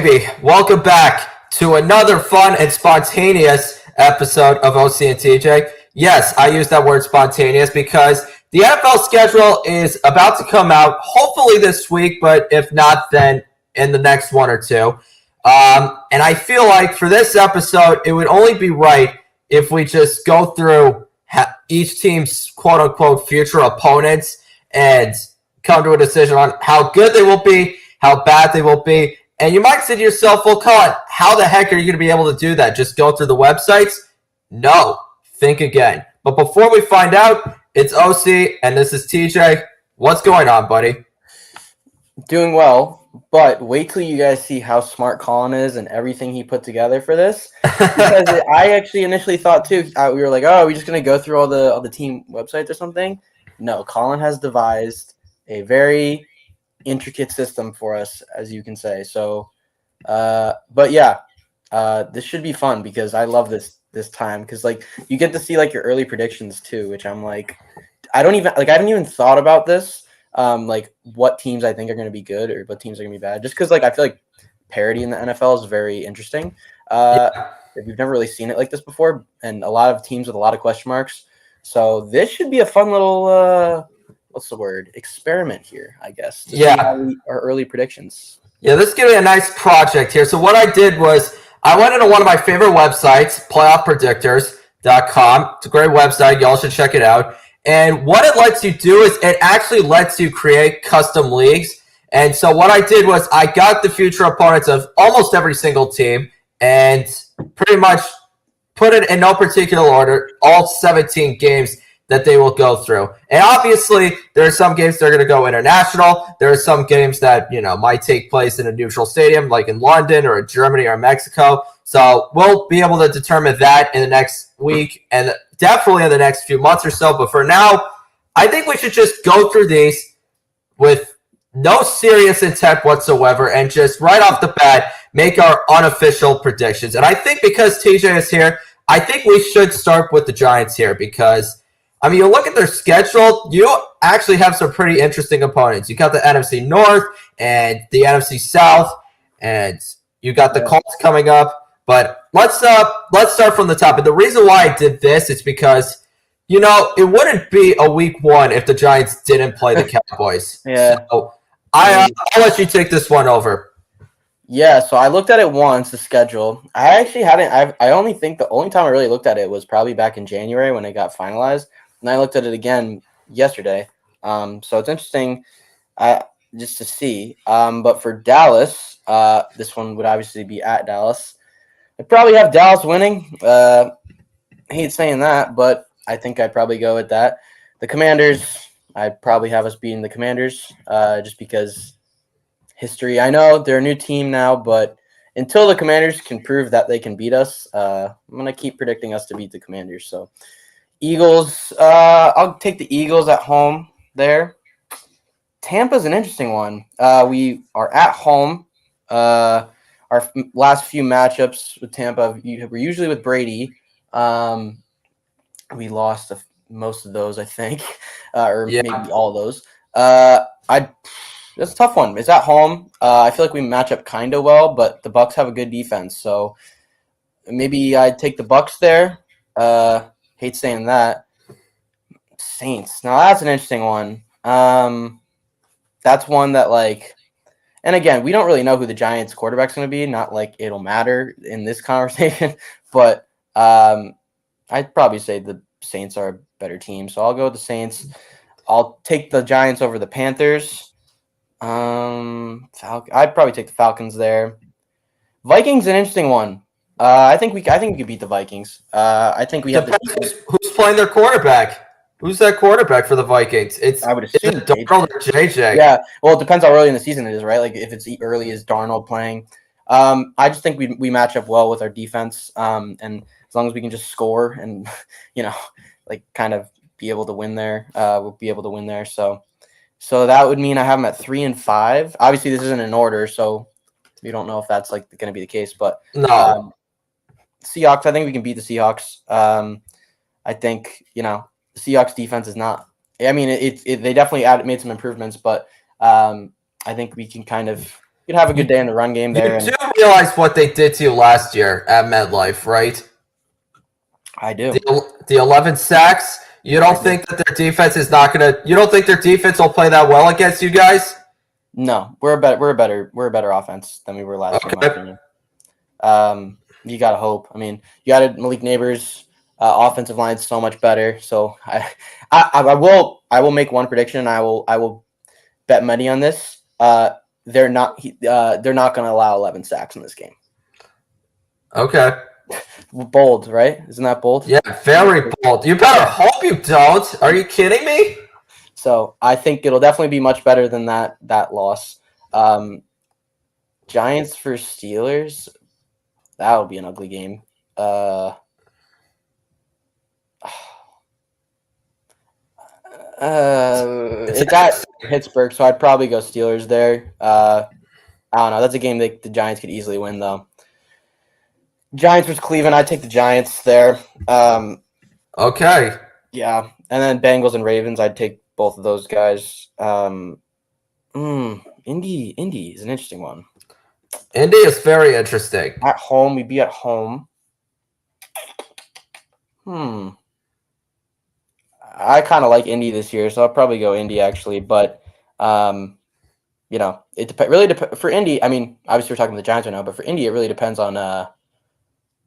baby. Welcome back to another fun and spontaneous episode of OC and TJ. Yes, I use that word spontaneous because the NFL schedule is about to come out, hopefully this week, but if not, then in the next one or two. And I feel like for this episode, it would only be right if we just go through each team's quote-unquote future opponents and come to a decision on how good they will be, how bad they will be. And you might say to yourself, well, Colin, how the heck are you going to be able to do that? Just go through the websites? No. Think again. But before we find out, it's OC, and this is TJ. What's going on, buddy? Doing well, but wait till you guys see how smart Colin is and everything he put together for this. Because I actually initially thought, too, we were like, oh, we're just going to go through all the team websites or something. No, Colin has devised a very intricate system for us, as you can say. So, but yeah, this should be fun because I love this time because like you get to see like your early predictions too, which I'm like, I haven't even thought about this, like what teams I think are going to be good or what teams are going to be bad, just because like I feel like parity in the NFL is very interesting. We've never really seen it like this before, and a lot of teams with a lot of question marks. So this should be a fun little what's the word? Experiment here, I guess. To see how our early predictions. Yeah, this is going to be a nice project here. So what I did was I went into one of my favorite websites, playoffpredictors.com. It's a great website. Y'all should check it out. And what it lets you do is it actually lets you create custom leagues. And so what I did was I got the future opponents of almost every single team and pretty much put it in no particular order, all 17 games that they will go through. And obviously, there are some games that are going to go international. There are some games that, might take place in a neutral stadium, like in London or in Germany or Mexico. So we'll be able to determine that in the next week and definitely in the next few months or so. But for now, I think we should just go through these with no serious intent whatsoever and just right off the bat make our unofficial predictions. And I think because TJ is here, I think we should start with the Giants here because you look at their schedule, you actually have some pretty interesting opponents. You got the NFC North and the NFC South, and you got the Colts coming up. But let's start from the top. And the reason why I did this is because, it wouldn't be a week one if the Giants didn't play the Cowboys. So I'll let you take this one over. Yeah, so I looked at it once, the schedule. I actually hadn't. I only think the only time I really looked at it was probably back in January when it got finalized. And I looked at it again yesterday. So it's interesting just to see. But for Dallas, this one would obviously be at Dallas. I'd probably have Dallas winning. I hate saying that, but I think I'd probably go with that. The Commanders, I'd probably have us beating the Commanders just because history. I know they're a new team now, but until the Commanders can prove that they can beat us, I'm going to keep predicting us to beat the Commanders. So Eagles, I'll take the Eagles at home there. Tampa's an interesting one. We are at home. Our last few matchups with Tampa were usually with Brady. We lost most of those, I think, or maybe all of those. That's a tough one. It's at home. I feel like we match up kind of well, but the Bucs have a good defense, so maybe I'd take the Bucs there. Hate saying that. Saints. Now that's an interesting one. That's one that and again, we don't really know who the Giants quarterback's going to be. Not like it'll matter in this conversation, but I'd probably say the Saints are a better team. So I'll go with the Saints. I'll take the Giants over the Panthers. I'd probably take the Falcons there. Vikings, an interesting one. I think we could beat the Vikings. I think we have who's playing their quarterback? Who's that quarterback for the Vikings? I would assume Darnold or JJ. Yeah, well, it depends how early in the season it is, right? Like if it's early as Darnold playing. I just think we match up well with our defense. And as long as we can just score and kind of be able to win there, we'll be able to win there. So that would mean I have them at 3-5. Obviously, this isn't in order, so we don't know if that's going to be the case. But no. Seahawks, I think we can beat the Seahawks. I think, the Seahawks defense is not – I mean, they definitely made some improvements, but I think we can kind of could have a good day in the run game there. You do realize what they did to you last year at MetLife, right? I do. The 11 sacks. You don't think that their defense is not gonna? You don't think their defense will play that well against you guys? No, we're a better offense than we were last year, in my opinion. You gotta hope. I mean, you got Malik Neighbors' offensive line so much better. So I will make one prediction. And I will bet money on this. They're not going to allow 11 sacks in this game. Okay. Bold, right? Isn't that bold? Yeah, very bold. You better hope you don't. Are you kidding me? So I think it'll definitely be much better than that loss. Giants for Steelers, that would be an ugly game. It's at Pittsburgh, so I'd probably go Steelers there. I don't know. That's a game that the Giants could easily win, though. Giants versus Cleveland, I'd take the Giants there. Okay. Yeah, and then Bengals and Ravens, I'd take both of those guys. Indy is an interesting one. Indy is very interesting. At home, we'd be at home. I kind of like Indy this year, so I'll probably go Indy actually. But it really depends for Indy. I mean, obviously we're talking about the Giants right now, but for Indy, it really depends on.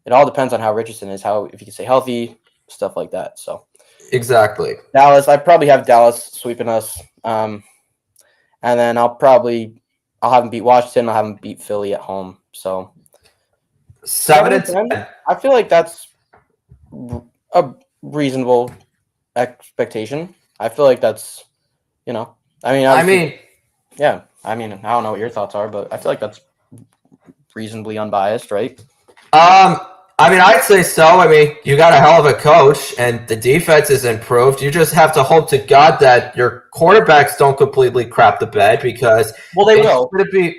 It all depends on how Richardson is, if he can stay healthy, stuff like that. So exactly. Dallas, I'd probably have Dallas sweeping us, and then I'll have them beat Washington. I'll have them beat Philly at home. So 7-10. I feel like that's a reasonable expectation. I feel like that's, I don't know what your thoughts are, but I feel like that's reasonably unbiased, right? I'd say so. I mean, you got a hell of a coach, and the defense is improved. You just have to hope to God that your quarterbacks don't completely crap the bed because they will. They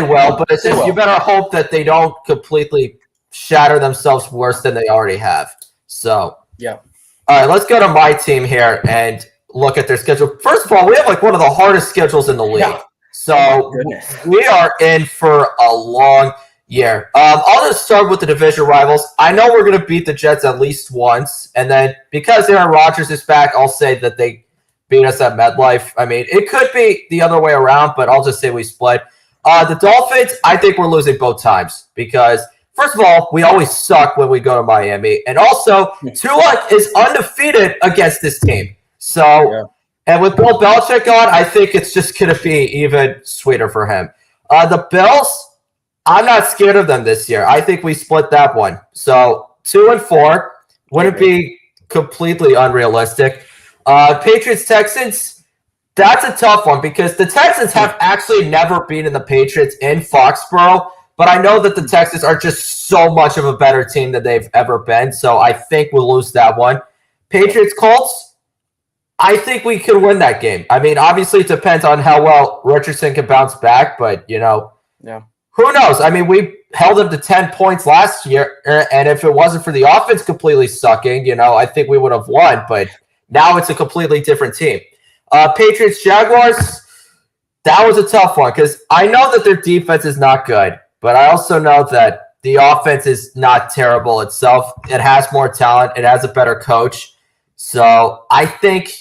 will, but it's just you better hope that they don't completely shatter themselves worse than they already have. So yeah. All right, let's go to my team here and look at their schedule. First of all, we have one of the hardest schedules in the league. Yeah. So we are in for a long year. I'll just start with the division rivals. I know we're going to beat the Jets at least once, and then because Aaron Rodgers is back, I'll say that they beat us at MetLife. I mean, it could be the other way around, but I'll just say we split. The Dolphins, I think we're losing both times because, first of all, we always suck when we go to Miami, and also Tua is undefeated against this team. So, And with Bill Belichick on, I think it's just going to be even sweeter for him. The Bills, I'm not scared of them this year. I think we split that one. So 2-4 wouldn't be completely unrealistic. Patriots, Texans, that's a tough one because the Texans have actually never beaten the Patriots in Foxborough, but I know that the Texans are just so much of a better team than they've ever been, so I think we'll lose that one. Patriots, Colts, I think we could win that game. I mean, obviously it depends on how well Richardson can bounce back, but, who knows? I mean, we held them to 10 points last year, and if it wasn't for the offense completely sucking, I think we would have won, but now it's a completely different team. Patriots, Jaguars, that was a tough one because I know that their defense is not good, but I also know that the offense is not terrible itself. It has more talent. It has a better coach. So I think,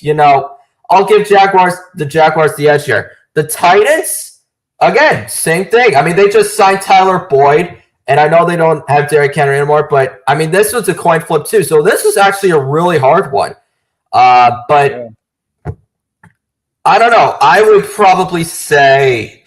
I'll give the Jaguars the edge here. The Titans, again, same thing. I mean, they just signed Tyler Boyd, and I know they don't have Derrick Henry anymore, but, I mean, this was a coin flip too. So this was actually a really hard one. But I don't know. I would probably say,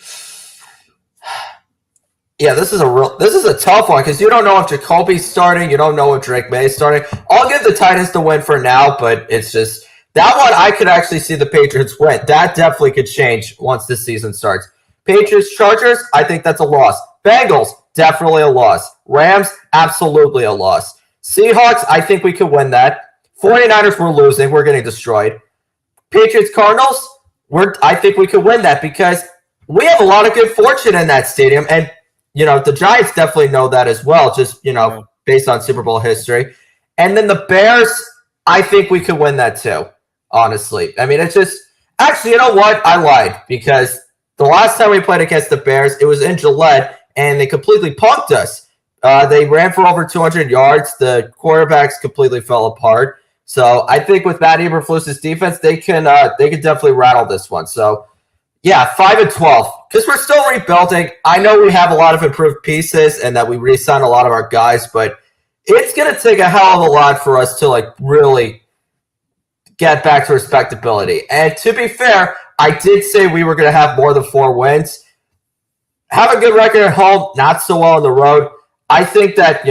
this is a tough one because you don't know if Jacoby's starting. You don't know if Drake May is starting. I'll give the Titans the win for now, but it's just that one I could actually see the Patriots win. That definitely could change once this season starts. Patriots, Chargers, I think that's a loss. Bengals, definitely a loss. Rams, absolutely a loss. Seahawks, I think we could win that. 49ers, we're losing. We're getting destroyed. Patriots, Cardinals, I think we could win that because we have a lot of good fortune in that stadium. And, the Giants definitely know that as well, just, based on Super Bowl history. And then the Bears, I think we could win that too, honestly. I mean, it's just – actually, you know what? I lied because The last time we played against the Bears, it was in Gillette, and they completely punked us. They ran for over 200 yards. The quarterbacks completely fell apart. So I think with Matt Eberflus's defense, they can definitely rattle this one. So yeah, 5-12 because we're still rebuilding. I know we have a lot of improved pieces and that we re-signed a lot of our guys, but it's gonna take a hell of a lot for us to like really get back to respectability. And to be fair, I did say we were gonna have more than 4 wins. Have a good record at home, not so well on the road. I think that,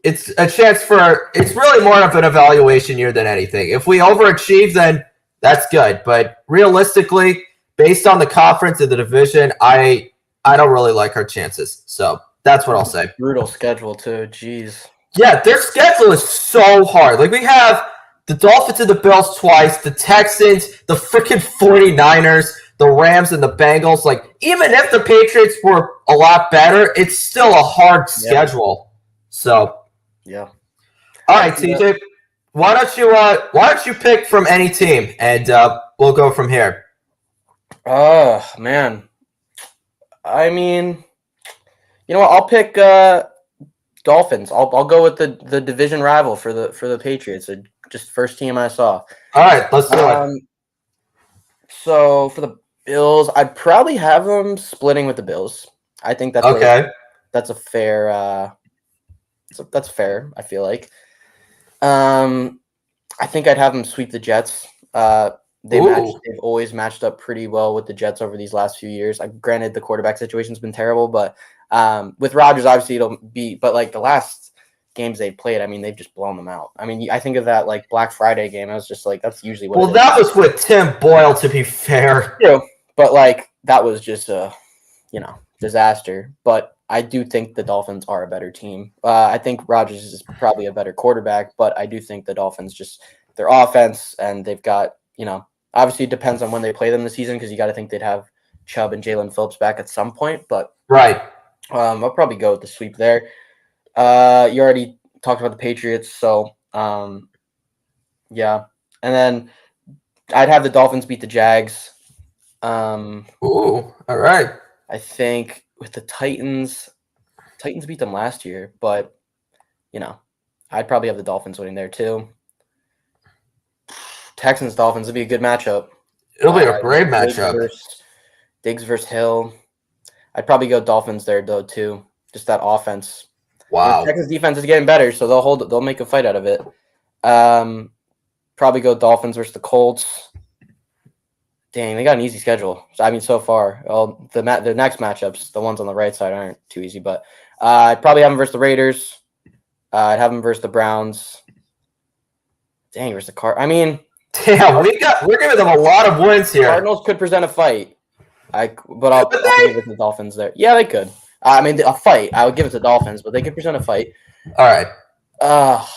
it's a chance for, it's really more of an evaluation year than anything. If we overachieve, then that's good. But realistically, based on the conference and the division, I don't really like our chances. So that's what I'll say. Brutal schedule too. Jeez. Yeah, their schedule is so hard. Like we have the Dolphins and the Bills twice, the Texans, the freaking 49ers, the Rams and the Bengals. Like, even if the Patriots were a lot better, it's still a hard schedule. So, yeah. All right, TJ, why don't you pick from any team, and we'll go from here. Oh man, I mean, you know what? I'll pick Dolphins. I'll go with the division rival for the Patriots. Just first team I saw. All right, let's do it. So for the Bills, I'd probably have them splitting with the Bills. I think that's okay. That's a fair. That's fair. I feel like. I think I'd have them sweep the Jets. They've always matched up pretty well with the Jets over these last few years. Granted, the quarterback situation's been terrible, but with Rodgers, obviously it'll be. But like the last games they've played, I mean, they've just blown them out. I mean, I think of that like Black Friday game. I was just like, that's usually what. Well, that was with Tim Boyle, to be fair. True, but like that was just a, disaster. But I do think the Dolphins are a better team. I think Rodgers is probably a better quarterback, but I do think the Dolphins just their offense and they've got, obviously it depends on when they play them this season because you got to think they'd have Chubb and Jalen Phillips back at some point. But right, I'll probably go with the sweep there. You already talked about the Patriots, so yeah, and then I'd have the Dolphins beat the Jags. All right. I think with the Titans beat them last year, but I'd probably have the Dolphins winning there too. Texans Dolphins would be a good matchup. It'll be a great matchup. Diggs versus Hill. I'd probably go Dolphins there though too. Just that offense. Wow. The Texans defense is getting better, so they'll make a fight out of it. Probably go Dolphins versus the Colts. Dang, they got an easy schedule. I mean, so far. Well, the next matchups, the ones on the right side aren't too easy, but I'd probably have them versus the Raiders. I'd have them versus the Browns. Dang, versus the Cardinals. I mean, damn, we're giving them a lot of wins here. Cardinals could present a fight. I'll give it to the Dolphins there. Yeah, they could. I mean, a fight. I would give it to Dolphins, but they could present a fight. All right.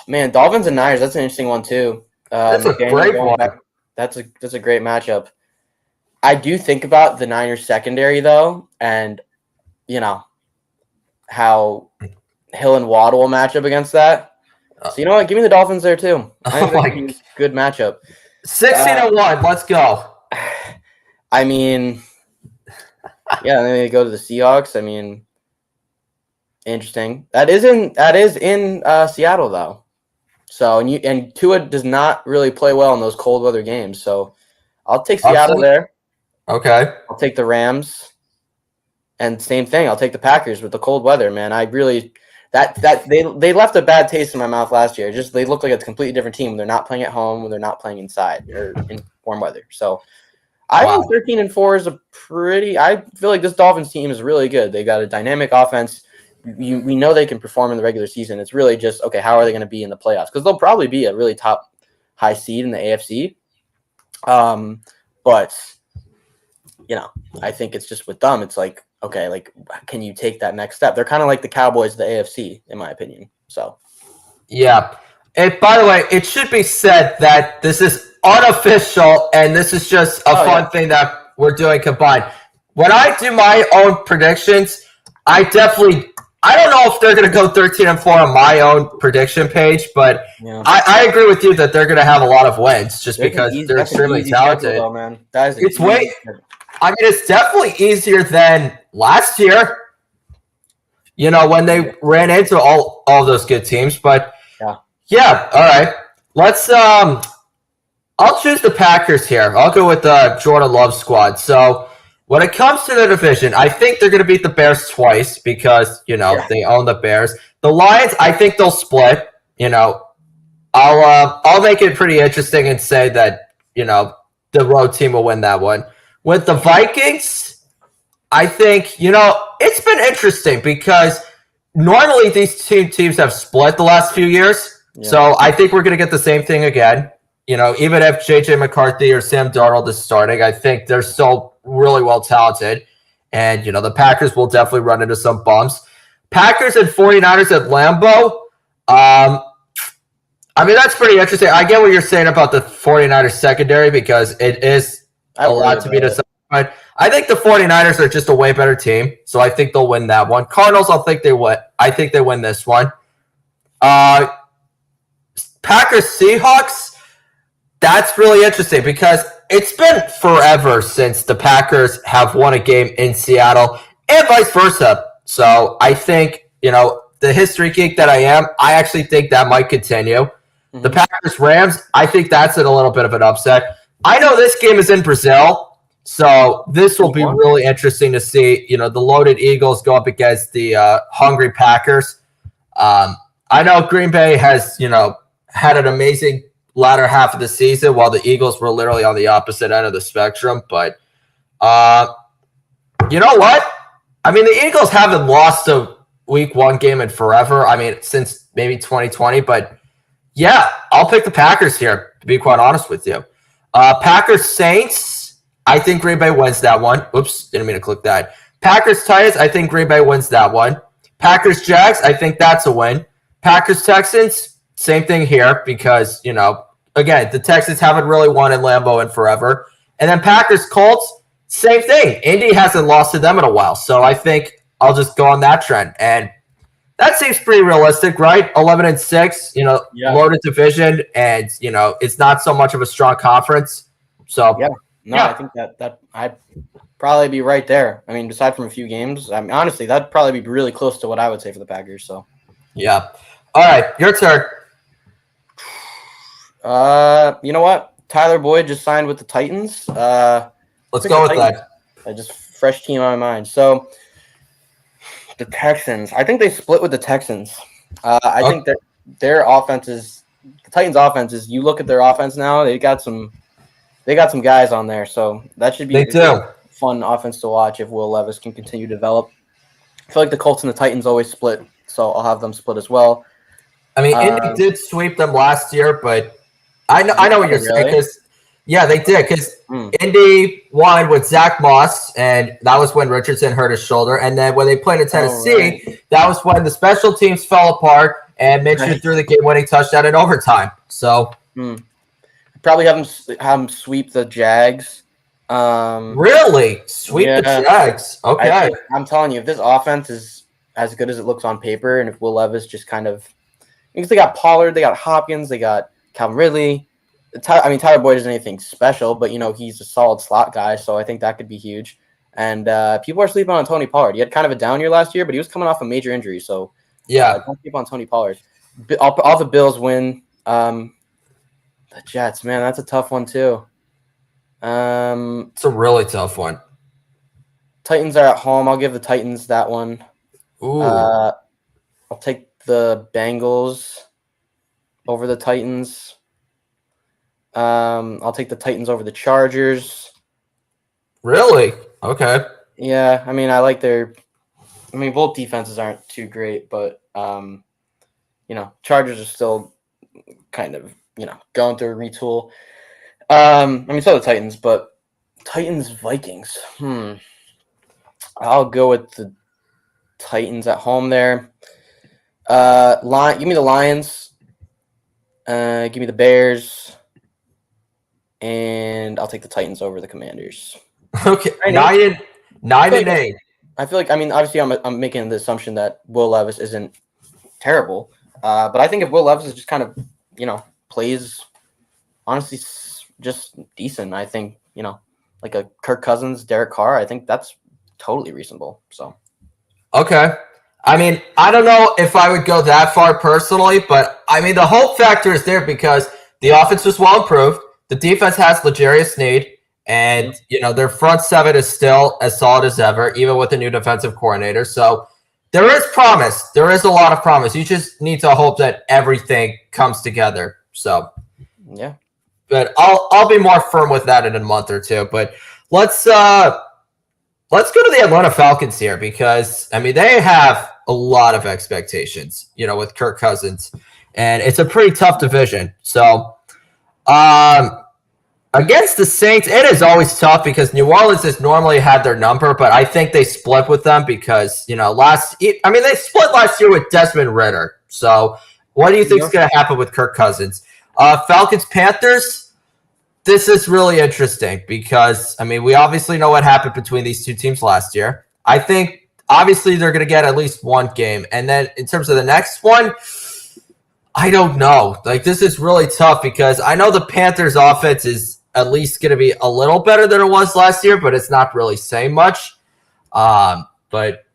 Man, Dolphins and Niners. That's an interesting one too. That's a great one. That's a great matchup. I do think about the Niners secondary though, and how Hill and Waddle will match up against that. So you know what? Give me the Dolphins there too. I think that's a good matchup. 16-1. Let's go. I mean, yeah, and then they go to the Seahawks. I mean, interesting. That is in Seattle though. So and Tua does not really play well in those cold weather games. So I'll take Seattle there. Okay. I'll take the Rams. And same thing. I'll take the Packers with the cold weather, man. I really they left a bad taste in my mouth last year. Just they look like a completely different team when they're not playing at home, when they're not playing inside or in warm weather. So I think 13-4 is a pretty. I feel like this Dolphins team is really good. They got a dynamic offense. We know they can perform in the regular season. It's really just okay. How are they going to be in the playoffs? Because they'll probably be a really top high seed in the AFC. But I think it's just with them. It's like okay, like can you take that next step? They're kind of like the Cowboys of the AFC, in my opinion. So yeah. And by the way, it should be said that this is unofficial, and this is just a fun thing that we're doing combined. When I do my own predictions, I don't know if they're going to go 13-4 on my own prediction page, but I agree with you that they're going to have a lot of wins just because they're extremely talented. Schedule, though, man. I mean, it's definitely easier than last year. When they ran into all those good teams. But yeah, all right. Let's I'll choose the Packers here. I'll go with the Jordan Love squad. So when it comes to the division, I think they're going to beat the Bears twice because they own the Bears. The Lions, I think they'll split. I'll make it pretty interesting and say that the road team will win that one. With the Vikings, I think it's been interesting because normally these two teams have split the last few years. Yeah. So I think we're going to get the same thing again. Even if J.J. McCarthy or Sam Darnold is starting, I think they're still really well talented. And, the Packers will definitely run into some bumps. Packers and 49ers at Lambeau. I mean, that's pretty interesting. I get what you're saying about the 49ers secondary because it is a lot to be decided. But I think the 49ers are just a way better team. So I think they'll win that one. Cardinals, I think they win this one. Packers Seahawks. That's really interesting because it's been forever since the Packers have won a game in Seattle and vice versa. So I think, the history geek that I am, I actually think that might continue. Mm-hmm. The Packers Rams, I think that's a little bit of an upset. I know this game is in Brazil, so this will be really interesting to see, the loaded Eagles go up against the hungry Packers. I know Green Bay has, had an amazing latter half of the season while the Eagles were literally on the opposite end of the spectrum. But you know what? I mean, the Eagles haven't lost a week one game in forever. I mean, since maybe 2020. But yeah, I'll pick the Packers here, to be quite honest with you. Packers Saints, I think Green Bay wins that one. Oops, didn't mean to click that. Packers Titans, I think Green Bay wins that one. Packers Jags, I think that's a win. Packers Texans, same thing here because, again, the Texans haven't really won in Lambeau in forever. And then Packers Colts, same thing. Indy hasn't lost to them in a while. So I think I'll just go on that trend. And that seems pretty realistic, right? 11-6, loaded division, and, it's not so much of a strong conference. So, I think that I'd probably be right there. I mean, aside from a few games, I mean, honestly, that'd probably be really close to what I would say for the Packers. So, yeah. All right, your turn. You know what? Tyler Boyd just signed with the Titans. Let's go with that. I just fresh team on my mind. So the Texans. I think they split with the Texans. I think that their offense is the Titans' offense is. You look at their offense now; they got some guys on there, so that should be a fun offense to watch if Will Levis can continue to develop. I feel like the Colts and the Titans always split, so I'll have them split as well. I mean, Indy did sweep them last year, but I know what you're saying because they did because Indy won with Zach Moss, and that was when Richardson hurt his shoulder. And then when they played in Tennessee, that was when the special teams fell apart and Minshew threw the game-winning touchdown in overtime. So probably have them sweep the Jags. Really? Sweep the Jags? Okay. I'm telling you, if this offense is as good as it looks on paper, and if Will Levis just kind of – because they got Pollard, they got Hopkins, they got Calvin Ridley. Tyler Boyd isn't anything special, but, he's a solid slot guy, so I think that could be huge. And people are sleeping on Tony Pollard. He had kind of a down year last year, but he was coming off a major injury, so don't sleep on Tony Pollard. All the Bills win. The Jets, man, that's a tough one too. It's a really tough one. Titans are at home. I'll give the Titans that one. Ooh. I'll take the Bengals over the Titans. I'll take the Titans over the Chargers. Really? Okay. Yeah, I mean, both defenses aren't too great, but Chargers are still kind of going through a retool. So the Titans, but Titans Vikings. I'll go with the Titans at home there. Give me the Lions. Give me the Bears. And I'll take the Titans over the Commanders. Okay, 9-8. I feel like obviously I'm making the assumption that Will Levis isn't terrible, but I think if Will Levis is just kind of plays honestly just decent, I think like a Kirk Cousins, Derek Carr, I think that's totally reasonable. So Okay. I mean, I don't know if I would go that far personally, but I mean, the hope factor is there because the offense was well improved. The defense has L'Jarius Sneed, and their front seven is still as solid as ever, even with the new defensive coordinator. So there is promise. There is a lot of promise. You just need to hope that everything comes together. So yeah. But I'll be more firm with that in a month or two. But let's go to the Atlanta Falcons here because I mean they have a lot of expectations, with Kirk Cousins, and it's a pretty tough division. So against the Saints, it is always tough because New Orleans has normally had their number, but I think they split with them because they split last year with Desmond Ridder. So what do you think is going to happen with Kirk Cousins? Falcons Panthers. This is really interesting because, I mean, we obviously know what happened between these two teams last year. I think, obviously, they're going to get at least one game. And then in terms of the next one, I don't know. Like, this is really tough because I know the Panthers' offense is at least going to be a little better than it was last year, but it's not really saying much. But,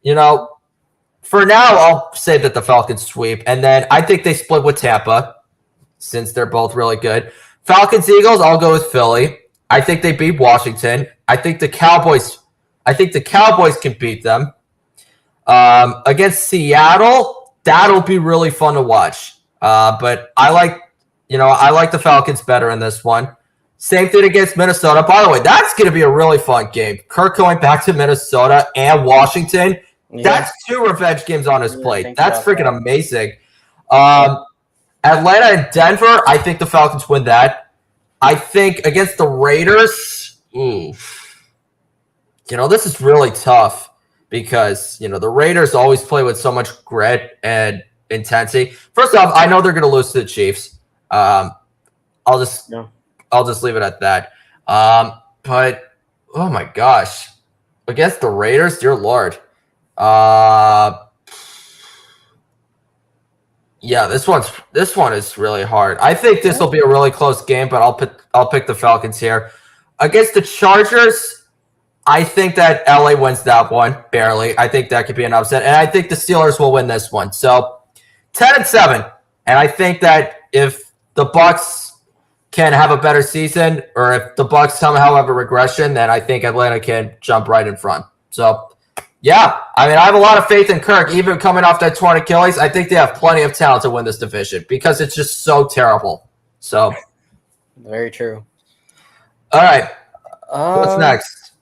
for now, I'll say that the Falcons sweep. And then I think they split with Tampa since they're both really good. Falcons, Eagles, I'll go with Philly. I think they beat Washington. I think the Cowboys can beat them. Against Seattle, that'll be really fun to watch. But I like the Falcons better in this one. Same thing against Minnesota. By the way, that's going to be a really fun game. Kirk going back to Minnesota and Washington. Yeah. That's two revenge games on his plate. That's freaking amazing. Atlanta and Denver, I think the Falcons win that. I think against the Raiders, this is really tough because, the Raiders always play with so much grit and intensity. First off, I know they're going to lose to the Chiefs. I'll just leave it at that. But, oh my gosh. Against the Raiders, dear Lord. Yeah, this one is really hard. I think this will be a really close game, but I'll pick the Falcons here. Against the Chargers, I think that LA wins that one barely. I think that could be an upset, and I think the Steelers will win this one. So 10-7, and I think that if the Bucs can have a better season, or if the Bucs somehow have a regression, then I think Atlanta can jump right in front. So. Yeah, I mean, I have a lot of faith in Kirk, even coming off that torn Achilles. I think they have plenty of talent to win this division because it's just so terrible. So, very true. All right, what's next?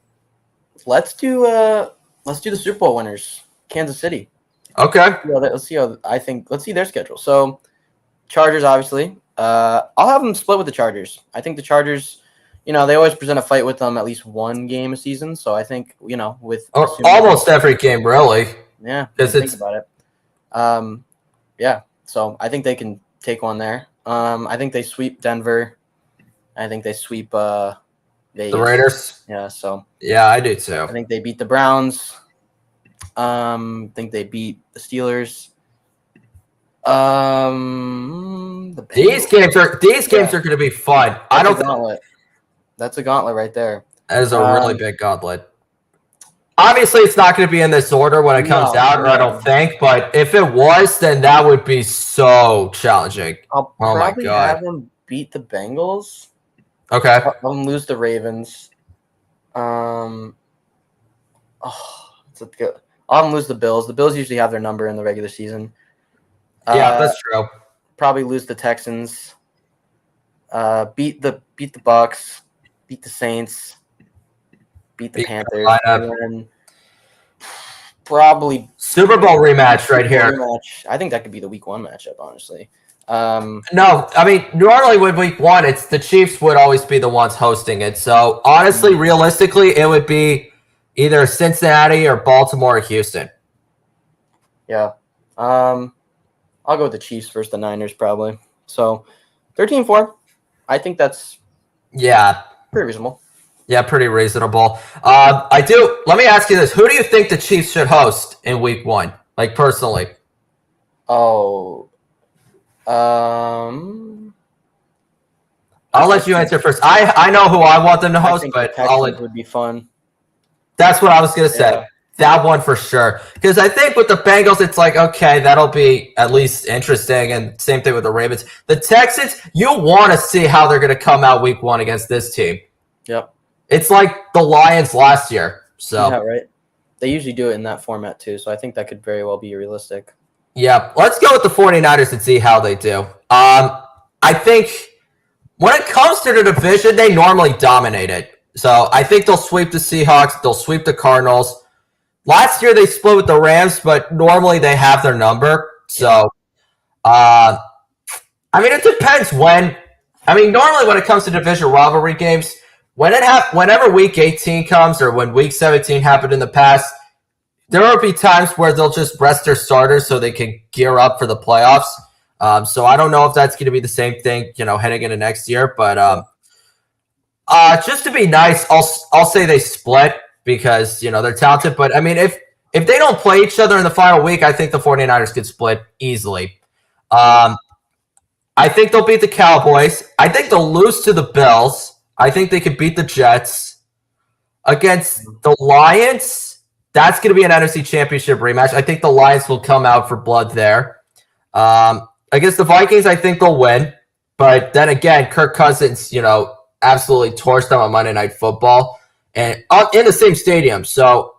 Let's do the Super Bowl winners, Kansas City. Okay. Let's see their schedule. So, Chargers, obviously. I'll have them split with the Chargers. I think the Chargers. They always present a fight with them at least one game a season. So I think, with almost every game, really. Yeah, think about it. Yeah. So I think they can take one there. I think they sweep Denver. I think they sweep Vegas. The Raiders. Yeah. So yeah, I do too. I think they beat the Browns. I think they beat the Steelers. These games are going to be fun. I don't think. That's a gauntlet right there. That is a really big gauntlet. Obviously, it's not going to be in this order when it comes out, or I don't think. But if it was, then that would be so challenging. I'll probably have them beat the Bengals. Okay. I'll have them lose the Ravens. I'll have them lose the Bills. The Bills usually have their number in the regular season. Yeah, that's true. Probably lose the Texans. Beat the Bucks. Beat the Saints, beat the Panthers, and then probably Super Bowl rematch right here. I think that could be the Week 1 matchup, honestly. No, I mean, normally with Week 1, it's the Chiefs would always be the ones hosting it. So, honestly, realistically, it would be either Cincinnati or Baltimore or Houston. Yeah. I'll go with the Chiefs versus the Niners, probably. So, 13-4. I think that's pretty reasonable. Yeah, pretty reasonable. Let me ask you this. Who do you think the Chiefs should host in Week 1? Like, personally? Oh. I'll let you answer first. I know who I want them to I host, think the but I'll Texans let. would be fun. That's what I was gonna say. Yeah. That one for sure. Because I think with the Bengals, it's like, okay, that'll be at least interesting. And same thing with the Ravens. The Texans, you want to see how they're going to come out week one against this team. Yep. It's like the Lions last year. So Yeah, right. They usually do it in that format too. So I think that could very well be realistic. yeah, let's go with the 49ers and see how they do. I think when it comes to the division, they normally dominate it. So I think they'll sweep the Seahawks. They'll sweep the Cardinals. Last year they split with the Rams, but normally they have their number. So, I mean, it depends when. I mean, normally when it comes to division rivalry games, whenever Week 18 comes or when Week 17 happened in the past, there will be times where they'll just rest their starters so they can gear up for the playoffs. So I don't know if that's going to be the same thing, heading into next year. But just to be nice, I'll say they split. Because, they're talented. But, I mean, if they don't play each other in the final week, I think the 49ers could split easily. I think they'll beat the Cowboys. I think they'll lose to the Bills. I think they could beat the Jets. Against the Lions, that's going to be an NFC Championship rematch. I think the Lions will come out for blood there. Against the Vikings, I think they'll win. But then again, Kirk Cousins, absolutely torched them on Monday Night Football. And in the same stadium. So,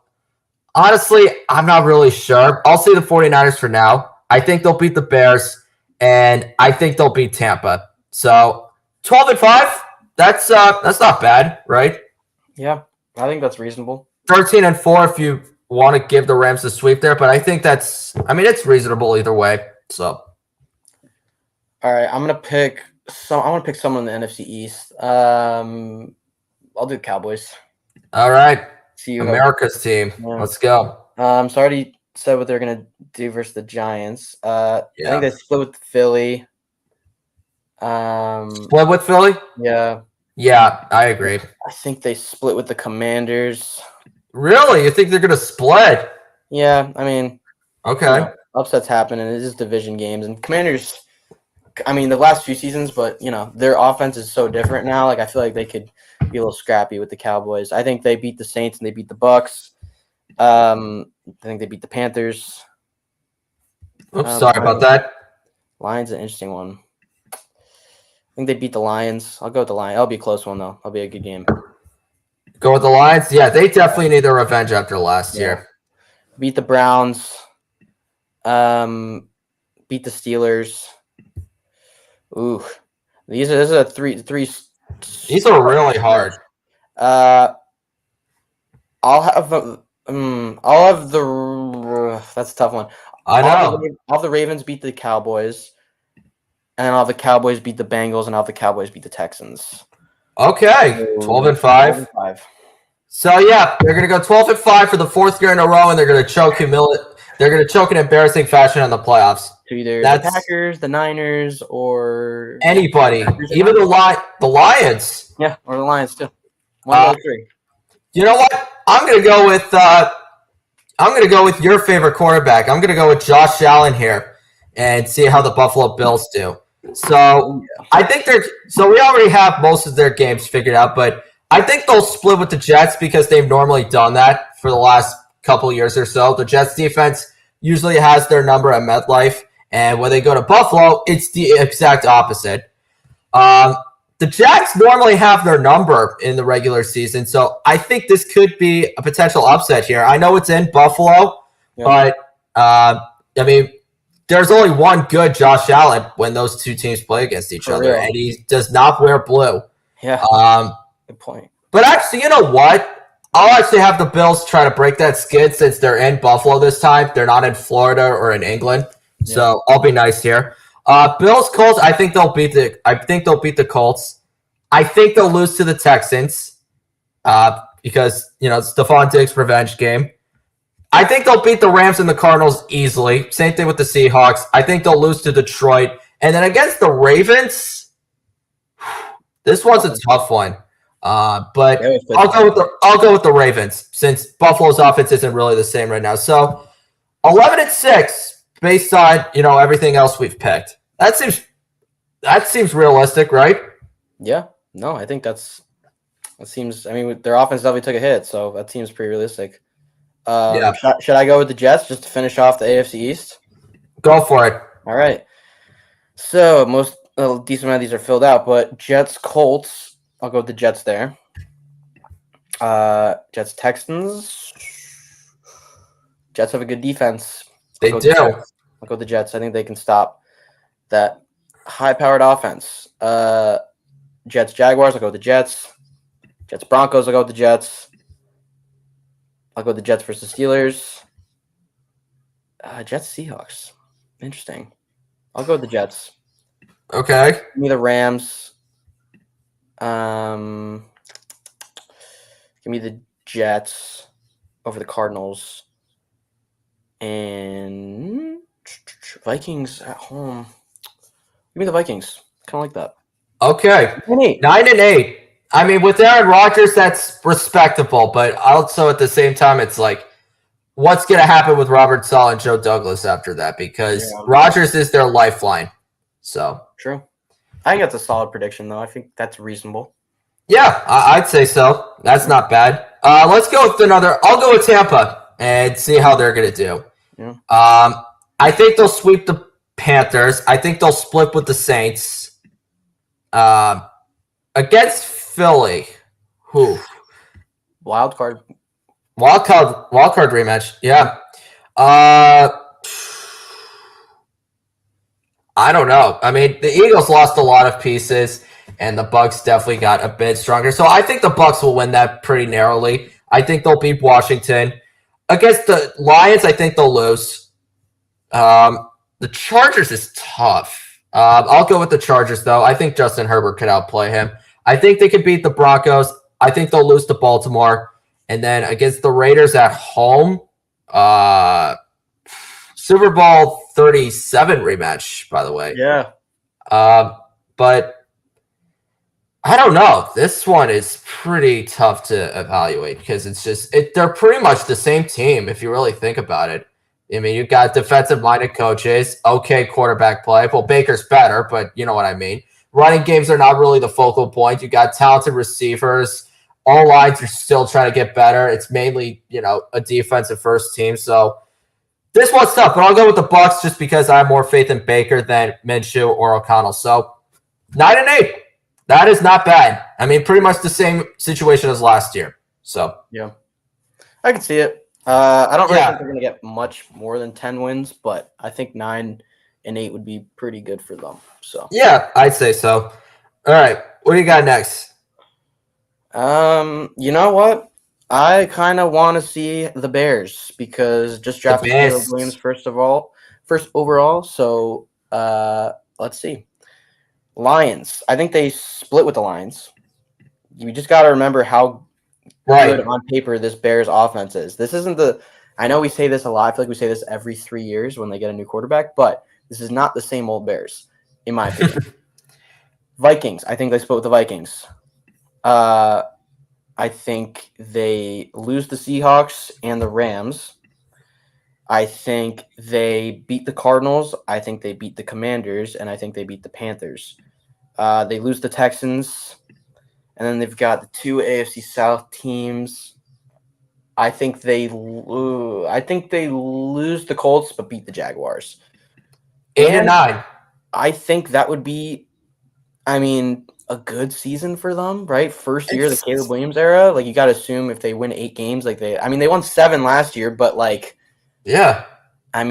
honestly, I'm not really sure. I'll say the 49ers for now. I think they'll beat the Bears, and I think they'll beat Tampa. So, 12-5, that's not bad, right? Yeah, I think that's reasonable. 13-4 if you want to give the Rams a sweep there, but I think it's reasonable either way. So, all right, I'm gonna pick someone in the NFC East. I'll do Cowboys. All right. See you, America's team. Yeah. Let's go. So I already said what they're gonna do versus the Giants. I think they split with Philly. Split with Philly? Yeah. Yeah, I agree. I think they split with the Commanders. Really? You think they're gonna split? Yeah, I mean, okay. Upsets happen, and it's just division games. And Commanders, I mean, the last few seasons, but their offense is so different now. Like I feel like they could be a little scrappy with the Cowboys. I think they beat the Saints and they beat the Bucks. I think they beat the Panthers. Oops, sorry about that. Lions an interesting one. I think they beat the Lions. I'll go with the Lions. That'll be a close one though. That'll be a good game. Go with the Lions? Yeah, they definitely need their revenge after last year. Beat the Browns. Beat the Steelers. Ooh. These are three. These are really hard. I'll have that's a tough one. I know. I'll have the Ravens beat the Cowboys, and I'll have the Cowboys beat the Bengals, and I'll have the Cowboys beat the Texans. Okay, 12-5. So yeah, they're gonna go 12-5 for the fourth year in a row, and they're gonna choke They're gonna choke in embarrassing fashion in the playoffs. To either the Packers, the Niners, or anybody, even the Lions. Yeah, or the Lions too. One of those three. You know what? I'm gonna go with your favorite quarterback. I'm gonna go with Josh Allen here and see how the Buffalo Bills do. So I think we already have most of their games figured out, but I think they'll split with the Jets because they've normally done that for the last couple years or so. The Jets defense usually has their number at MetLife, and when they go to Buffalo, it's the exact opposite. The Jags normally have their number in the regular season, so I think this could be a potential upset here. I know it's in Buffalo, but I mean, there's only one good Josh Allen when those two teams play against each other, and he does not wear blue. Yeah. Good point. But actually, you know what? I'll actually have the Bills try to break that skid since they're in Buffalo this time. They're not in Florida or in England, so I'll be nice here. Bills Colts. I think they'll beat the Colts. I think they'll lose to the Texans because Stephon Diggs' revenge game. I think they'll beat the Rams and the Cardinals easily. Same thing with the Seahawks. I think they'll lose to Detroit, and then against the Ravens, this one's a tough one. But I'll go with the Ravens since Buffalo's offense isn't really the same right now. So 11-6 based on everything else we've picked. That seems realistic, right? Yeah. No, I think that seems. I mean, their offense definitely took a hit, so that seems pretty realistic. Yeah, Should I go with the Jets just to finish off the AFC East? go for it. All right. So most a decent amount of these are filled out, but Jets Colts. I'll go with the Jets there. Jets Texans. Jets have a good defense. They do. I'll go with the Jets. I think they can stop that high-powered offense. Jets Jaguars. I'll go with the Jets. Jets Broncos. I'll go with the Jets. I'll go with the Jets versus Steelers. Jets Seahawks. Interesting. I'll go with the Jets. Okay. Give me the Rams. Give me the Jets over the Cardinals. And Vikings at home. Give me the Vikings. Kind of like that. Okay. 9-8. I mean, with Aaron Rodgers, that's respectable, but also at the same time, it's like, what's going to happen with Robert Saleh and Joe Douglas after that? Because Rodgers is their lifeline. So true. I think that's a solid prediction, though. I think that's reasonable. Yeah, I'd say so. That's not bad. Let's go with another. I'll go with Tampa and see how they're going to do. Yeah. I think they'll sweep the Panthers. I think they'll split with the Saints. Against Philly. Who? Wild card rematch. Yeah. I don't know. I mean, the Eagles lost a lot of pieces, and the Bucs definitely got a bit stronger. So I think the Bucs will win that pretty narrowly. I think they'll beat Washington. Against the Lions, I think they'll lose. The Chargers is tough. I'll go with the Chargers, though. I think Justin Herbert could outplay him. I think they could beat the Broncos. I think they'll lose to Baltimore. And then against the Raiders at home, Super Bowl 37 rematch, by the way. Yeah. But I don't know. This one is pretty tough to evaluate because it's just they're pretty much the same team if you really think about it. I mean, you've got defensive-minded coaches, okay quarterback play. Well, Baker's better, but you know what I mean. Running games are not really the focal point. You got talented receivers. All lines are still trying to get better. It's mainly, a defensive first team. So this one's tough, but I'll go with the Bucs just because I have more faith in Baker than Minshew or O'Connell. So 9-8. That is not bad. I mean, pretty much the same situation as last year. So yeah, I can see it. I don't really think they're going to get much more than 10 wins, but I think 9-8 would be pretty good for them. So yeah, I'd say so. All right, what do you got next? You know what? I kind of want to see the Bears because just drafted Caleb Williams first overall. So let's see. Lions. I think they split with the Lions. You just got to remember how good on paper this Bears offense is. This isn't I know we say this a lot. I feel like we say this every 3 years when they get a new quarterback, but this is not the same old Bears, in my opinion. Vikings. I think they split with the Vikings. I think they lose the Seahawks and the Rams. I think they beat the Cardinals. I think they beat the Commanders, and I think they beat the Panthers. They lose the Texans, and then they've got the 2 AFC South teams. I think they lose the Colts, but beat the Jaguars. 8-9. I think that would be, a good season for them, right? First year of the Caleb Williams era. Like, you got to assume if they win 8 games, they won 7 last year, but yeah. I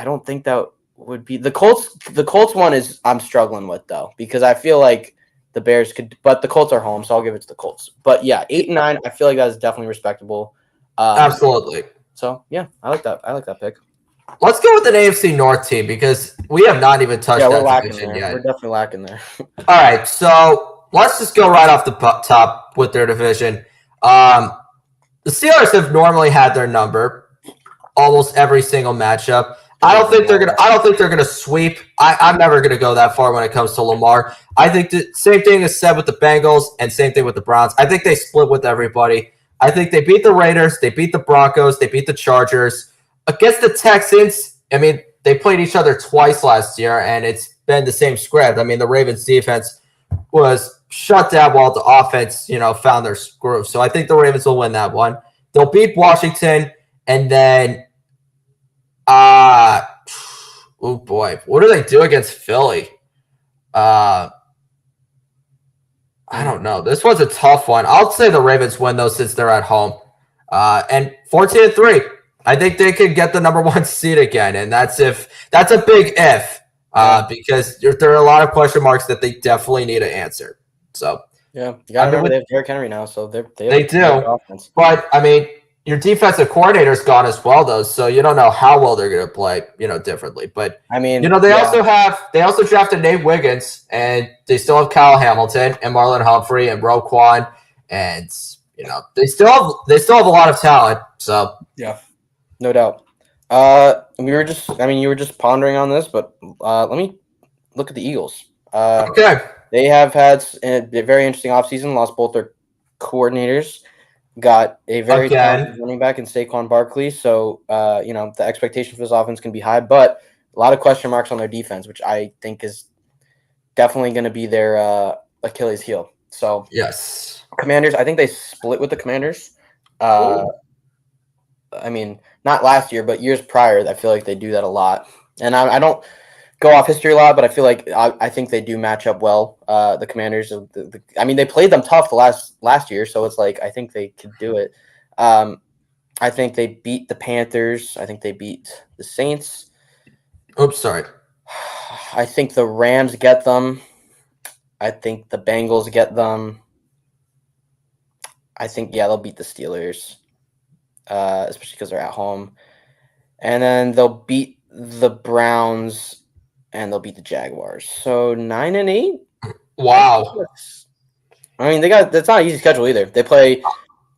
don't think that would be the Colts. The Colts one is I'm struggling with though because I feel like the Bears could, but the Colts are home, so I'll give it to the Colts. But yeah, 8-9, I feel like that is definitely respectable. Absolutely. So yeah, I like that. I like that pick. Let's go with an AFC North team because we have not even touched that division yet. We're definitely lacking there. All right, so let's just go right off the top with their division. The Steelers have normally had their number almost every single matchup. I don't think they're gonna sweep. I'm never gonna go that far when it comes to Lamar. I think the same thing is said with the Bengals and same thing with the Browns. I think they split with everybody. I think they beat the Raiders, they beat the Broncos, they beat the Chargers. Against the Texans, they played each other twice last year, and it's been the same script. The Ravens' defense was shut down while the offense, found their groove. So I think the Ravens will win that one. They'll beat Washington, and then, oh boy, what do they do against Philly? I don't know. This was a tough one. I'll say the Ravens win though, since they're at home. And 14-3. I think they could get the number 1 seed again, and that's a big if, because there are a lot of question marks that they definitely need to answer. So yeah, you got to remember they have Derrick Henry now, so they do. Offense. But I mean, your defensive coordinator's gone as well, though, so you don't know how well they're going to play, differently. But I mean, they also drafted Nate Wiggins, and they still have Kyle Hamilton and Marlon Humphrey and Roquan, and they still have a lot of talent. So yeah, no doubt. You were just pondering on this, but let me look at the Eagles. Okay. They have had a very interesting offseason, lost both their coordinators, got a very talented running back in Saquon Barkley. So, the expectation for this offense can be high, but a lot of question marks on their defense, which I think is definitely going to be their Achilles heel. So, yes. Commanders, I think they split with the Commanders. I mean, not last year, but years prior, I feel like they do that a lot. And I don't go off history a lot, but I feel like I think they do match up well. The Commanders, they played them tough the last year, so it's like I think they could do it. I think they beat the Panthers. I think they beat the Saints. Oops, sorry. I think the Rams get them. I think the Bengals get them. I think, they'll beat the Steelers, especially because they're at home. And then they'll beat the Browns, and they'll beat the Jaguars. So 9-8. Wow. I mean, that's not an easy schedule either. They play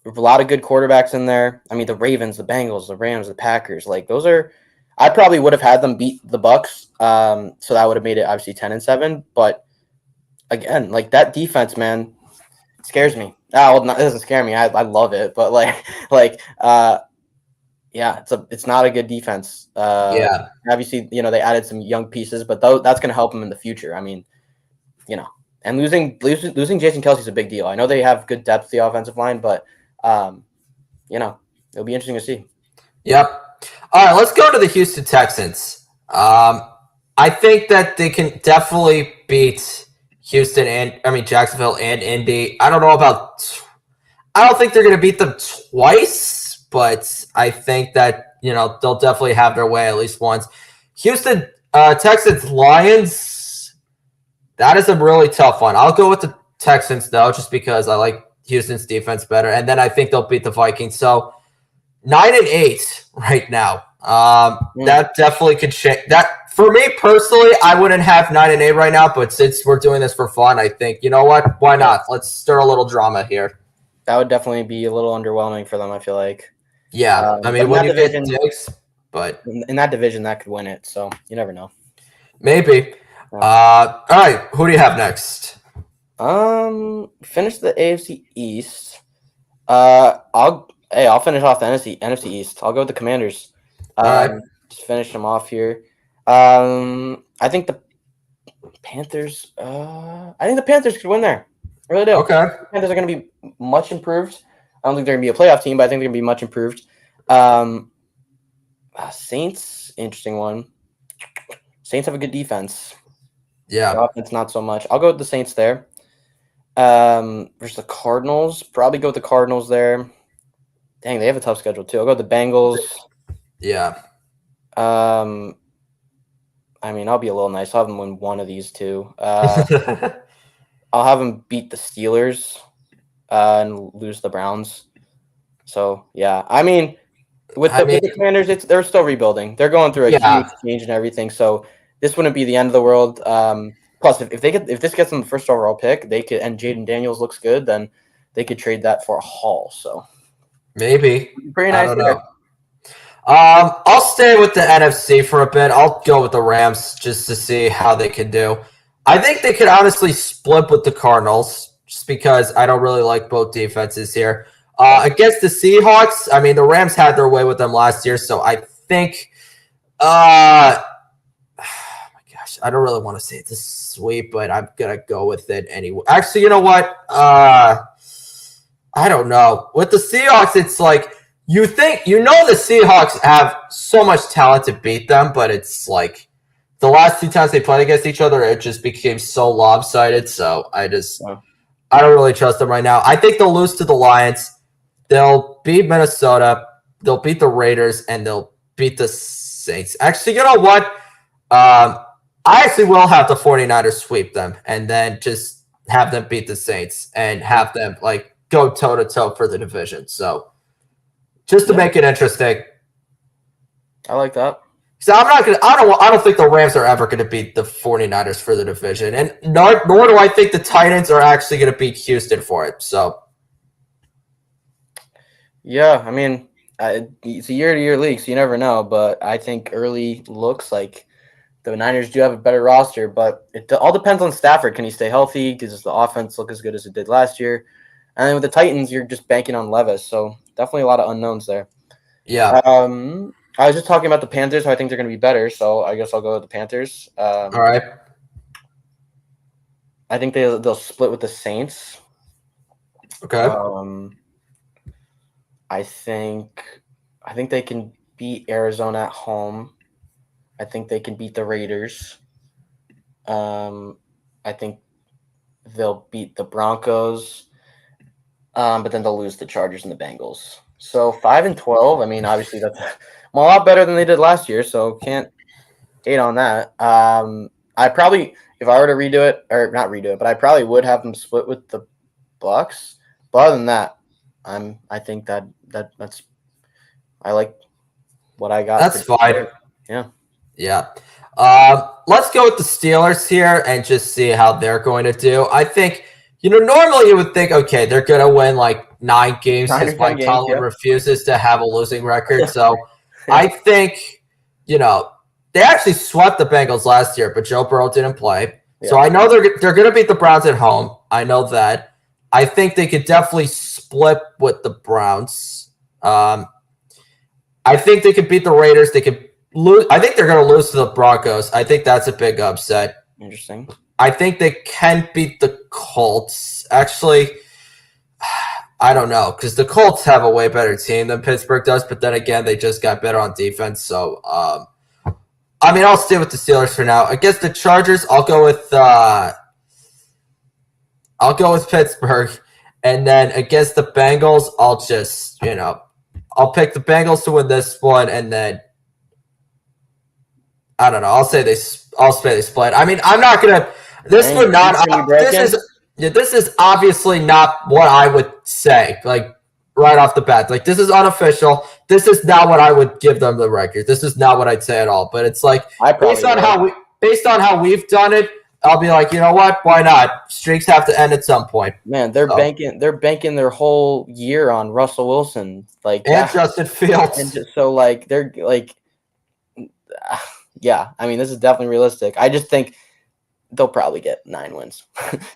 a lot of good quarterbacks in there. I mean, the Ravens, the Bengals, the Rams, the Packers. Like, those are – I probably would have had them beat the Bucks. So that would have made it obviously 10-7. But, again, like, that defense, man, scares me. It doesn't scare me. I love it. But, it's not a good defense. Obviously, they added some young pieces, but that's going to help them in the future. I mean, and losing Jason Kelce is a big deal. I know they have good depth the offensive line, but it'll be interesting to see. Yep. All right, let's go to the Houston Texans. I think that they can definitely beat Jacksonville and Indy. I don't think they're going to beat them twice, but I think that, they'll definitely have their way at least once. Houston, Texans, Lions, that is a really tough one. I'll go with the Texans, though, just because I like Houston's defense better. And then I think they'll beat the Vikings. So 9-8 right now. That definitely could change. That, for me personally, I wouldn't have 9-8 right now, but since we're doing this for fun, I think, you know what? Why not? Let's stir a little drama here. That would definitely be a little underwhelming for them, I feel like. Yeah, when you get Diggs, but in that division, that could win it. So you never know. Maybe. Yeah. All right, who do you have next? Finish the AFC East. I'll finish off the NFC East. I'll go with the Commanders. All right. Just finish them off here. I think the Panthers. I think the Panthers could win there. I really do. Okay. The Panthers are going to be much improved. I don't think they're going to be a playoff team, but I think they're going to be much improved. Saints, interesting one. Saints have a good defense. Yeah. The offense, not so much. I'll go with the Saints there. Versus the Cardinals. Probably go with the Cardinals there. Dang, they have a tough schedule too. I'll go with the Bengals. Yeah. I'll be a little nice. I'll have them win one of these two. I'll have them beat the Steelers and lose the Browns. So, yeah. With the Commanders, they're still rebuilding. They're going through a huge change and everything. So, this wouldn't be the end of the world. Plus, if this gets them the first overall pick, they could, and Jaden Daniels looks good, then they could trade that for a haul. So, maybe. Pretty nice. I don't know. I'll stay with the NFC for a bit. I'll go with the Rams just to see how they can do. I think they could honestly split with the Cardinals just because I don't really like both defenses here. Against the Seahawks, the Rams had their way with them last year, so I think I don't really want to say it's a sweep, but I'm gonna go with it anyway. Actually, you know what? I don't know. With the Seahawks, it's like you think the Seahawks have so much talent to beat them, but it's like the last two times they played against each other, it just became so lopsided. So I don't really trust them right now. I think they'll lose to the Lions. They'll beat Minnesota. They'll beat the Raiders, and they'll beat the Saints. Actually, you know what? I actually will have the 49ers sweep them and then just have them beat the Saints and have them like go toe to toe for the division. So just to make it interesting. I like that. So I don't think the Rams are ever gonna beat the 49ers for the division. And nor do I think the Titans are actually gonna beat Houston for it. So yeah, I mean, it's a year-to-year league, so you never know. But I think early looks like the Niners do have a better roster, but it all depends on Stafford. Can he stay healthy? Does the offense look as good as it did last year? And then with the Titans, you're just banking on Levis, so definitely a lot of unknowns there. yeah. I was just talking about the Panthers, how I think they're going to be better, so I guess I'll go with the Panthers. All right. I think they'll split with the Saints. Okay. I think they can beat Arizona at home. I think they can beat the Raiders. I think they'll beat the Broncos, but then they'll lose the Chargers and the Bengals. So 5-12. I mean, obviously that's a lot better than they did last year, so can't hate on that. I probably, if I were to redo it, or not redo it, but I probably would have them split with the Bucks. But other than that, I think that's I like what I got. That's fine. Yeah. Yeah. Let's go with the Steelers here and just see how they're going to do. I think, normally you would think, okay, they're going to win like 9 games because Mike Tomlin refuses to have a losing record. So I think, they actually swept the Bengals last year, but Joe Burrow didn't play. Yeah. So I know they're going to beat the Browns at home. I know that. I think they could definitely split with the Browns. I think they could beat the Raiders. They could lose. I think they're going to lose to the Broncos. I think that's a big upset. Interesting. I think they can beat the Colts. Actually, I don't know because the Colts have a way better team than Pittsburgh does. But then again, they just got better on defense. So, I'll stay with the Steelers for now. Against the Chargers, I'll go with Pittsburgh, and then against the Bengals, I'll just I'll pick the Bengals to win this one, and then I don't know. I'll say they split. I mean, I'm not gonna. This would not. This is obviously not what I would say. Like right off the bat, like this is unofficial. This is not what I would give them the record. This is not what I'd say at all. But it's like based on how we've done it, I'll be like, you know what? Why not? Streaks have to end at some point. Man, they're banking their whole year on Russell Wilson, and Justin Fields. And so they're like, yeah. I mean, this is definitely realistic. I just think they'll probably get 9 wins,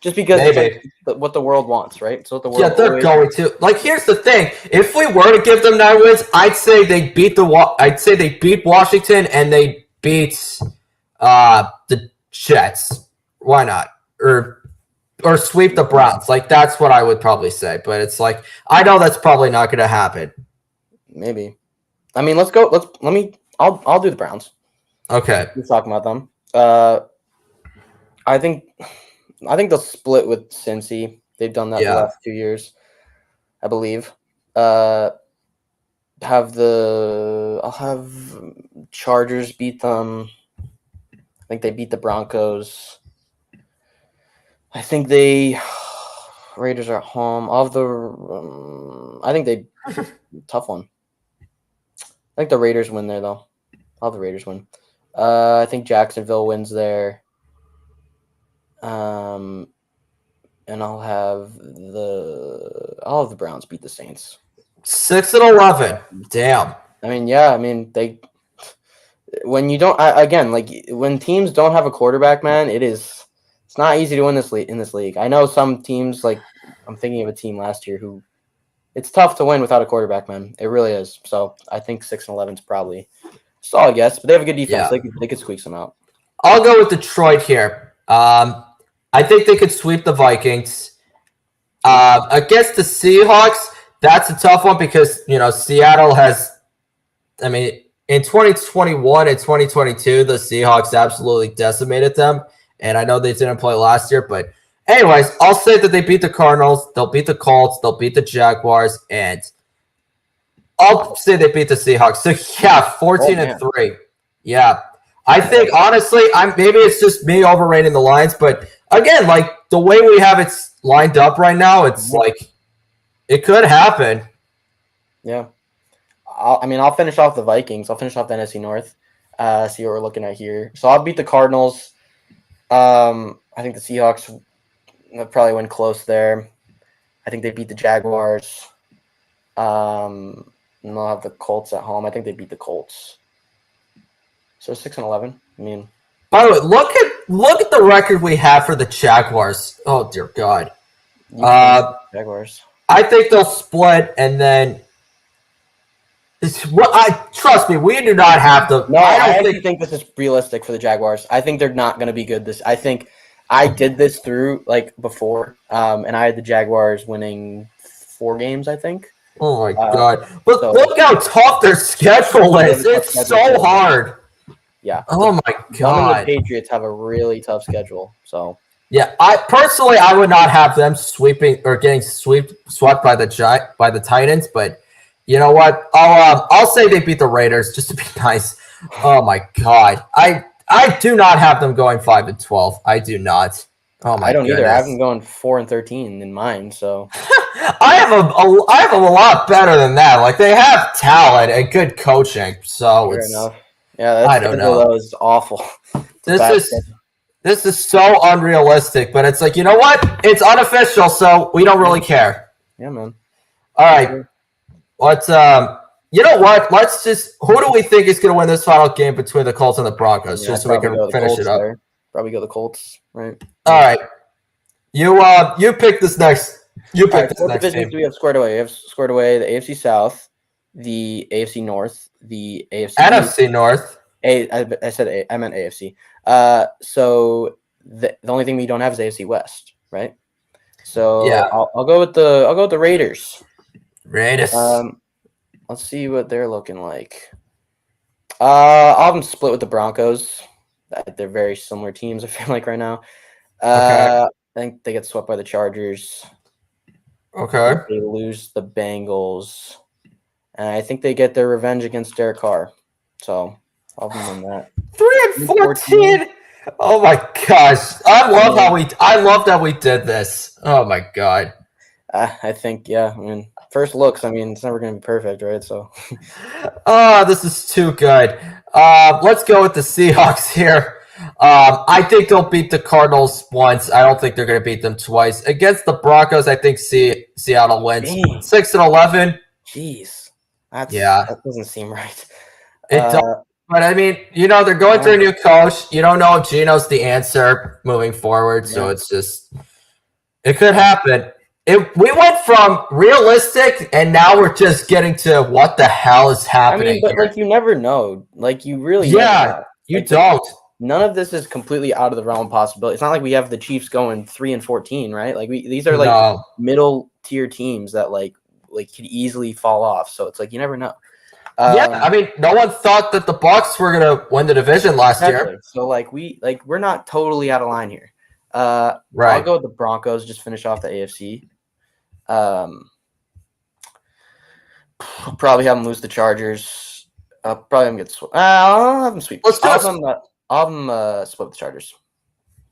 just because it's what the world wants, right? So what the world. Yeah, they're going to. Like, here's the thing: if we were to give them 9 wins, I'd say they beat Washington and they beat the Jets. Why not? Or sweep the Browns. Like that's what I would probably say. But it's like I know that's probably not going to happen. Maybe. I mean, let's go. I'll do the Browns. Okay. We're talking about them. I think they'll split with Cincy. They've done that the last 2 years, I believe. I'll have Chargers beat them. I think they beat the Broncos. I think Raiders are at home. I think they tough one. I think the Raiders win there though. I'll have the Raiders win. I think Jacksonville wins there. And I'll have the Browns beat the Saints. 6-11. Damn. I mean, yeah. I mean, when you don't when teams don't have a quarterback, man, it's not easy to win in this league. I know some teams, like I'm thinking of a team last year who it's tough to win without a quarterback, man. It really is. So I think 6-11 is probably solid guess, but they have a good defense. Yeah. They could squeak some out. I'll go with Detroit here. I think they could sweep the Vikings. Against the Seahawks, that's a tough one because Seattle has. I mean, in 2021 and 2022, the Seahawks absolutely decimated them, and I know they didn't play last year, but anyways, I'll say that they beat the Cardinals, they'll beat the Colts, they'll beat the Jaguars, and I'll say they beat the Seahawks. So yeah, 14-3. Yeah. I think honestly, maybe it's just me overrating the Lions, but again, like the way we have it lined up right now, it's like it could happen. Yeah. I'll finish off the Vikings. I'll finish off the NFC North. See what we're looking at here. So I'll beat the Cardinals. I think the Seahawks probably win close there. I think they beat the Jaguars. And they'll have the Colts at home. I think they beat the Colts. So 6-11. I mean, by the way, look at the record we have for the Jaguars. Oh dear God. Jaguars. I think they'll split, and then trust me, we do not have the. No, I don't think this is realistic for the Jaguars. I think they're not going to be good. I think I did this through before, and I had the Jaguars winning 4 games. I think. Oh my God! But look how tough their schedule is. It's so hard. Yeah. Oh my God! The Patriots have a really tough schedule. So. Yeah, I would not have them sweeping or getting swept by the Titans, but you know what? I'll say they beat the Raiders just to be nice. Oh my God, I do not have them going 5-12. I do not. Oh my! I don't goodness. either. I have them going 4-13 in mine. So I have them a lot better than that. Like they have talent and good coaching. So fair it's enough. Yeah, I don't know. That was awful. This is so unrealistic, but it's like, you know what? It's unofficial, so we don't really care. Yeah, man. All right. Let's you know what? Let's just who do we think is gonna win this final game between the Colts and the Broncos? Just so we can finish it up. There. Probably go the Colts, right? All right. You pick this next. You pick this next divisions game. we have squared away. We have squared away the AFC South, the AFC North, the AFC NFC North. I meant AFC. So the only thing we don't have is AFC West, right? So yeah, I'll go with the Raiders. Raiders. Let's see what they're looking like. I'll have them split with the Broncos. They're very similar teams, I feel like right now. Okay. I think they get swept by the Chargers. Okay. They lose the Bengals. And I think they get their revenge against Derek Carr. So I'll win that. 3-14. Oh my gosh! I love that we did this. Oh my God! I think I mean, first looks. I mean, it's never going to be perfect, right? So. Oh, this is too good. Let's go with the Seahawks here. I think they'll beat the Cardinals once. I don't think they're going to beat them twice. Against the Broncos, I think Seattle wins 6-11. Jeez, that doesn't seem right. It does. But I mean, they're going through a new coach. You don't know if Gino's the answer moving forward, so it's just it could happen. We went from realistic, and now we're just getting to what the hell is happening. I mean, but here. you never know. You really you don't. None of this is completely out of the realm of possibility. It's not like we have the Chiefs going 3-14, right? These are middle tier teams that could easily fall off. So it's you never know. I mean, no one thought that the Bucs were gonna win the division last year. So we're not totally out of line here. Right. I'll go with the Broncos. Just finish off the AFC. Probably have them lose the Chargers. Probably have them get swept. I'll have them sweep. I'll have them split the Chargers.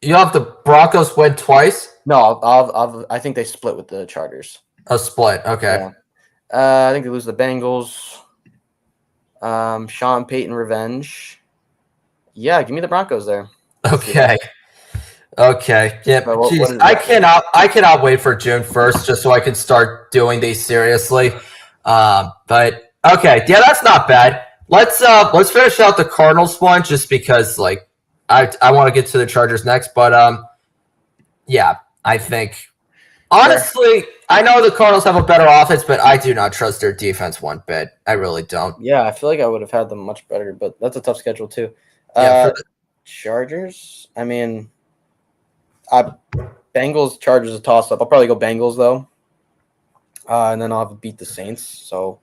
You have the Broncos win twice? No, I think they split with the Chargers. A split, okay. Yeah. I think they lose the Bengals. Sean Payton revenge. Yeah, give me the Broncos there. Okay. Yeah. I cannot wait for June 1st just so I can start doing these seriously. But okay, yeah, that's not bad. Let's finish out the Cardinals one just because I want to get to the Chargers next, but yeah, I think honestly, I know the Cardinals have a better offense, but I do not trust their defense one bit. I really don't. Yeah, I feel like I would have had them much better, but that's a tough schedule too. Chargers. I mean, Bengals Chargers a toss up. I'll probably go Bengals though, and then I'll have to beat the Saints. So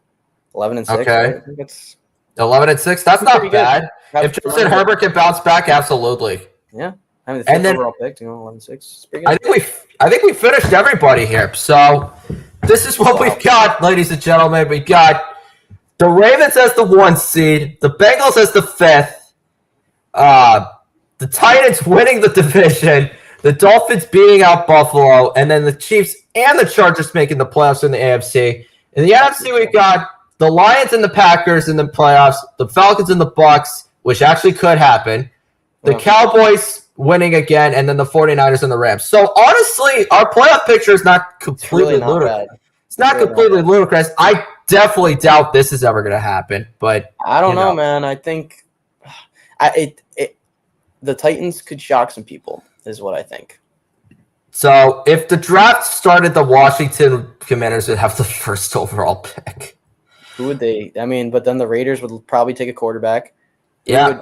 11-6. Okay. Right? I think it's 11-6. That's not bad. If Justin Herbert can bounce back, absolutely. Yeah. I mean, the fifth overall pick, 11-6. It's pretty good. I think we finished everybody here. So this is what we've got, ladies and gentlemen. We got the Ravens as the 1 seed, the Bengals as the 5th, the Titans winning the division, the Dolphins beating out Buffalo, and then the Chiefs and the Chargers making the playoffs in the AFC. In the NFC, we've got the Lions and the Packers in the playoffs, the Falcons and the Bucks, which actually could happen, the Cowboys winning again, and then the 49ers and the Rams. So honestly, our playoff picture is not completely ludicrous. It's not completely ludicrous. I definitely doubt this is ever going to happen, but I don't know, man. I think the Titans could shock some people, is what I think. So if the draft started, the Washington Commanders would have the first overall pick. Who would they? I mean, but then the Raiders would probably take a quarterback. Yeah.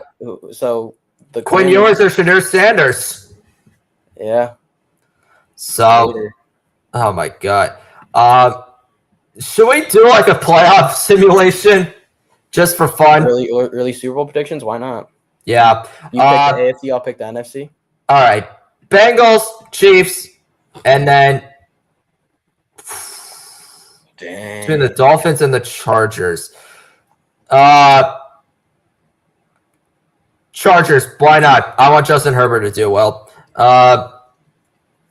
So the Quinn Ewers or Shadur Sanders. Yeah. So, oh my God. Should we do like a playoff simulation just for fun? Early Super Bowl predictions? Why not? Yeah. You pick the AFC, I'll pick the NFC. All right. Bengals, Chiefs, and then between the Dolphins and the Chargers. Chargers, why not? I want Justin Herbert to do well.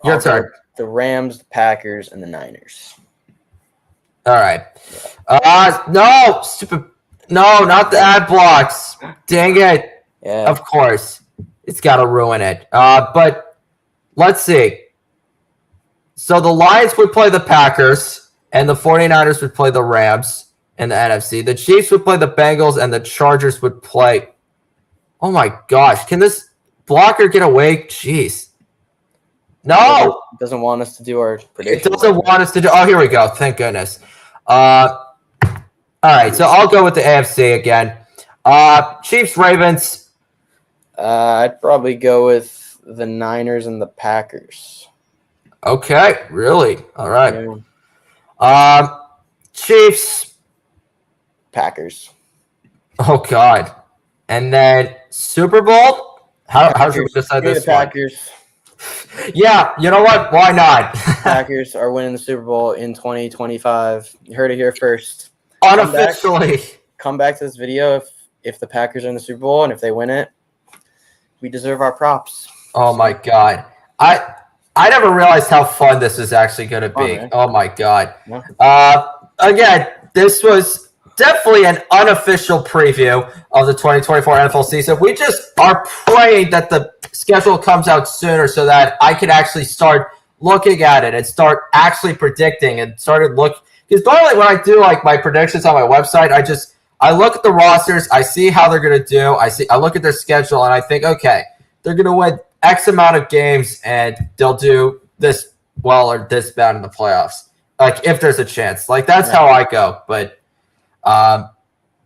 Your turn. The Rams, the Packers, and the Niners. All right. No, stupid. No, not the ad blocks. Dang it. Yeah. Of course. It's got to ruin it. But let's see. So the Lions would play the Packers, and the 49ers would play the Rams in the NFC. The Chiefs would play the Bengals, and the Chargers would play. Oh my gosh. Can this blocker get away? Jeez. No. It doesn't want us to do our predictions. It doesn't want us to do. Oh, here we go. Thank goodness. All right. So I'll go with the AFC again. Chiefs, Ravens. I'd probably go with the Niners and the Packers. Okay. Really? All right. Yeah. Chiefs. Packers. Oh, God. And then Super Bowl? How should we decide this the Packers. One? Yeah, you know what? Why not? Packers are winning the Super Bowl in 2025. You heard it here first. Unofficially. Come back to this video if the Packers are in the Super Bowl, and if they win it, we deserve our props. Oh, my God. I never realized how fun this is actually going to be. Oh, my God. Yeah. Again, this was definitely an unofficial preview of the 2024 NFL season. We just are praying that the schedule comes out sooner so that I can actually start looking at it and start actually predicting and started look. Because normally when I do like my predictions on my website, I look at the rosters, I see how they're going to do. I look at their schedule and I think, okay, they're going to win X amount of games and they'll do this well or this bad in the playoffs. Like if there's a chance, like that's how I go. But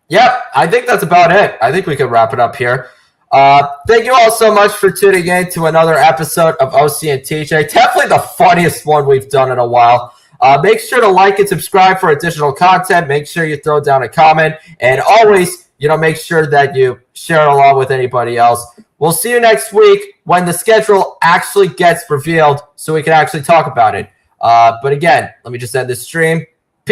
yeah, I think that's about it. I think we can wrap it up here. Thank you all so much for tuning in to another episode of OC and TJ. Definitely the funniest one we've done in a while. Make sure to like and subscribe for additional content. Make sure you throw down a comment. And always, make sure that you share it along with anybody else. We'll see you next week when the schedule actually gets revealed so we can actually talk about it. But again, let me just end this stream.